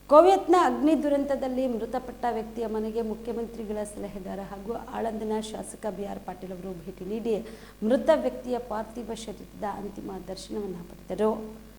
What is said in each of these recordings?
ಕೋವಿಯತ್ನ ಅಗ್ನಿ ದುರಂತದಲ್ಲಿ ಮೃತಪಟ್ಟ ವ್ಯಕ್ತಿಯ ಮನೆಗೆ ಮುಖ್ಯಮಂತ್ರಿಗಳ ಸಲಹೆಗಾರ ಹಾಗೂ ಆಳಂದನ ಶಾಸಕ BR ಪಾಟೀಲ್ ಅವರು ಭೇಟಿ ನೀಡಿ ಮೃತ ವ್ಯಕ್ತಿಯ ಪಾರ್ಥಿವ ಶರೀರದ ಅಂತಿಮ ದರ್ಶನವನ್ನು ಪಡೆದರು.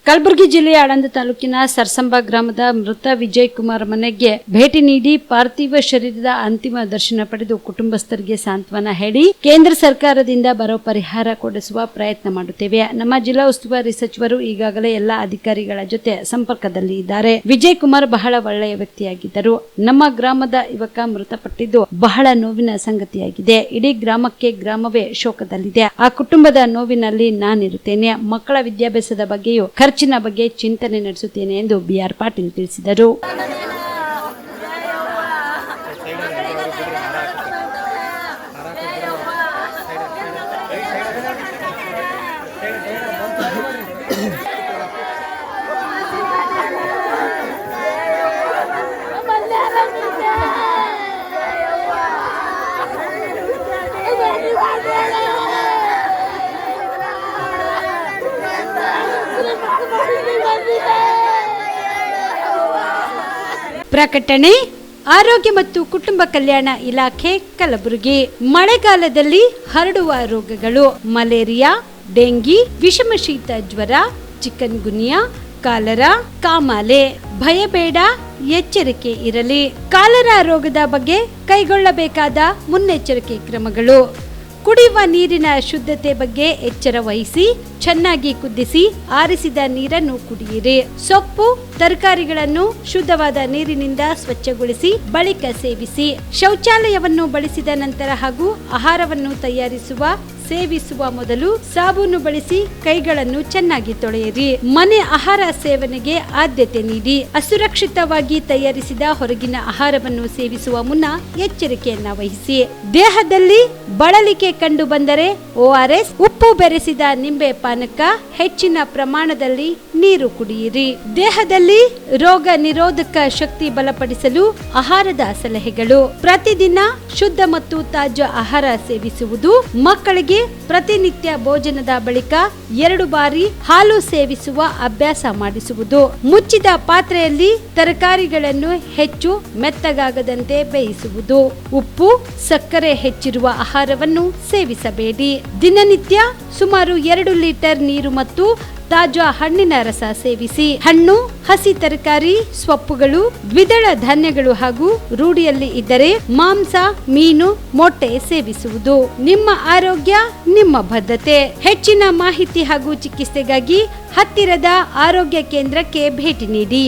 ಕಲಬುರಗಿ ಜಿಲ್ಲೆಯ ಆಳಂದ ತಾಲೂಕಿನ ಸರ್ಸಂಬ ಗ್ರಾಮದ ಮೃತ ವಿಜಯ್ ಕುಮಾರ್ ಮನೆಗೆ ಭೇಟಿ ನೀಡಿ ಪಾರ್ಥಿವ ಶರೀರದ ಅಂತಿಮ ದರ್ಶನ ಪಡೆದು ಕುಟುಂಬಸ್ಥರಿಗೆ ಸಾಂತ್ವನ ಹೇಳಿ ಕೇಂದ್ರ ಸರ್ಕಾರದಿಂದ ಬರೋ ಪರಿಹಾರ ಕೊಡಿಸುವ ಪ್ರಯತ್ನ ಮಾಡುತ್ತೇವೆ. ನಮ್ಮ ಜಿಲ್ಲಾ ಉಸ್ತುವಾರಿ ಸಚಿವರು ಈಗಾಗಲೇ ಎಲ್ಲಾ ಅಧಿಕಾರಿಗಳ ಜೊತೆ ಸಂಪರ್ಕದಲ್ಲಿ ಇದ್ದಾರೆ. ವಿಜಯ್ ಕುಮಾರ್ ಬಹಳ ಒಳ್ಳೆಯ ವ್ಯಕ್ತಿಯಾಗಿದ್ದರು. ನಮ್ಮ ಗ್ರಾಮದ ಯುವಕ ಮೃತಪಟ್ಟಿದ್ದು ಬಹಳ ನೋವಿನ ಸಂಗತಿಯಾಗಿದೆ. ಇಡೀ ಗ್ರಾಮವೇ ಶೋಕದಲ್ಲಿದೆ. ಆ ಕುಟುಂಬದ ನೋವಿನಲ್ಲಿ ನಾನಿರುತ್ತೇನೆ. ಮಕ್ಕಳ ವಿದ್ಯಾಭ್ಯಾಸದ ಬಗ್ಗೆಯೂ ಖರ್ಚಿನ ಬಗ್ಗೆ ಚಿಂತನೆ ನಡೆಸುತ್ತೇನೆ ಎಂದು BR ಪಾಟೀಲ್ ತಿಳಿಸಿದರು. ಪ್ರಕಟಣೆ ಆರೋಗ್ಯ ಮತ್ತು ಕುಟುಂಬ ಕಲ್ಯಾಣ ಇಲಾಖೆ ಕಲಬುರಗಿ. ಮಳೆಗಾಲದಲ್ಲಿ ಹರಡುವ ರೋಗಗಳು ಮಲೇರಿಯಾ, ಡೆಂಗಿ, ವಿಷಮಶೀತ ಜ್ವರ, ಚಿಕನ್ ಗುನ್ಯಾ, ಕಾಲರಾ, ಕಾಮಾಲೆ. ಭಯಬೇಡ, ಎಚ್ಚರಿಕೆ ಇರಲಿ. ಕಾಲರಾ ರೋಗದ ಬಗ್ಗೆ ಕೈಗೊಳ್ಳಬೇಕಾದ ಮುನ್ನೆಚ್ಚರಿಕೆ ಕ್ರಮಗಳು: ಕುಡಿಯುವ ನೀರಿನ ಶುದ್ಧತೆ ಬಗ್ಗೆ ಎಚ್ಚರ ವಹಿಸಿ ಚೆನ್ನಾಗಿ ಕುದಿಸಿ ಆರಿಸಿದ ನೀರನ್ನು ಕುಡಿಯಿರಿ. ಸೊಪ್ಪು ತರಕಾರಿಗಳನ್ನು ಶುದ್ಧವಾದ ನೀರಿನಿಂದ ಸ್ವಚ್ಛಗೊಳಿಸಿ ಬಳಿಕ ಸೇವಿಸಿ. ಶೌಚಾಲಯವನ್ನು ಬಳಸಿದ ನಂತರ ಹಾಗೂ ಆಹಾರವನ್ನು ಸೇವಿಸುವ ಮೊದಲು ಸಾಬೂನು ಬಳಸಿ ಕೈಗಳನ್ನು ಚೆನ್ನಾಗಿ ತೊಳೆಯಿರಿ. ಮನೆ ಆಹಾರ ಸೇವನೆಗೆ ಆದ್ಯತೆ ನೀಡಿ. ಅಸುರಕ್ಷಿತವಾಗಿ ತಯಾರಿಸಿದ ಹೊರಗಿನ ಆಹಾರವನ್ನು ಸೇವಿಸುವ ಮುನ್ನ ಎಚ್ಚರಿಕೆಯನ್ನ ವಹಿಸಿ. ದೇಹದಲ್ಲಿ ಬಳಲಿಕೆ ಕಂಡು ಬಂದರೆ ORS, ಉಪ್ಪು ಬೆರೆಸಿದ ನಿಂಬೆ ಪಾನಕ, ಹೆಚ್ಚಿನ ಪ್ರಮಾಣದಲ್ಲಿ ನೀರು ಕುಡಿಯಿರಿ. ದೇಹದಲ್ಲಿ ರೋಗ ನಿರೋಧಕ ಶಕ್ತಿ ಬಲಪಡಿಸಲು ಆಹಾರದ ಸಲಹೆಗಳು: ಪ್ರತಿದಿನ ಶುದ್ಧ ಮತ್ತು ತಾಜಾ ಆಹಾರ ಸೇವಿಸುವುದು. ಮಕ್ಕಳಿಗೆ ಪ್ರತಿನಿತ್ಯ ಭೋಜನದ ಬಳಿಕ 2 ಬಾರಿ ಹಾಲು ಸೇವಿಸುವ ಅಭ್ಯಾಸ ಮಾಡಿಸುವುದು. ಮುಚ್ಚಿದ ಪಾತ್ರೆಯಲ್ಲಿ ತರಕಾರಿಗಳನ್ನು ಹೆಚ್ಚು ಮೆತ್ತಗಾಗದಂತೆ ಬೇಯಿಸುವುದು. ಉಪ್ಪು, ಸಕ್ಕರೆ ಹೆಚ್ಚಿರುವ ಆಹಾರವನ್ನು ಸೇವಿಸಬೇಡಿ. ದಿನನಿತ್ಯ ಸುಮಾರು 2 ಲೀಟರ್ ನೀರು ಮತ್ತು ತಾಜಾ ಹಣ್ಣಿನ ರಸ ಸೇವಿಸಿ. ಹಣ್ಣು, ಹಸಿ ತರಕಾರಿ, ಸೊಪ್ಪುಗಳು, ದ್ವಿದಳ ಧಾನ್ಯಗಳು ಹಾಗೂ ರೂಢಿಯಲ್ಲಿ ಇದ್ದರೆ ಮಾಂಸ, ಮೀನು, ಮೊಟ್ಟೆ ಸೇವಿಸುವುದು. ನಿಮ್ಮ ಆರೋಗ್ಯ ನಿಮ್ಮ ಬದ್ಧತೆ. ಹೆಚ್ಚಿನ ಮಾಹಿತಿ ಹಾಗೂ ಚಿಕಿತ್ಸೆಗಾಗಿ ಹತ್ತಿರದ ಆರೋಗ್ಯ ಕೇಂದ್ರಕ್ಕೆ ಭೇಟಿ ನೀಡಿ.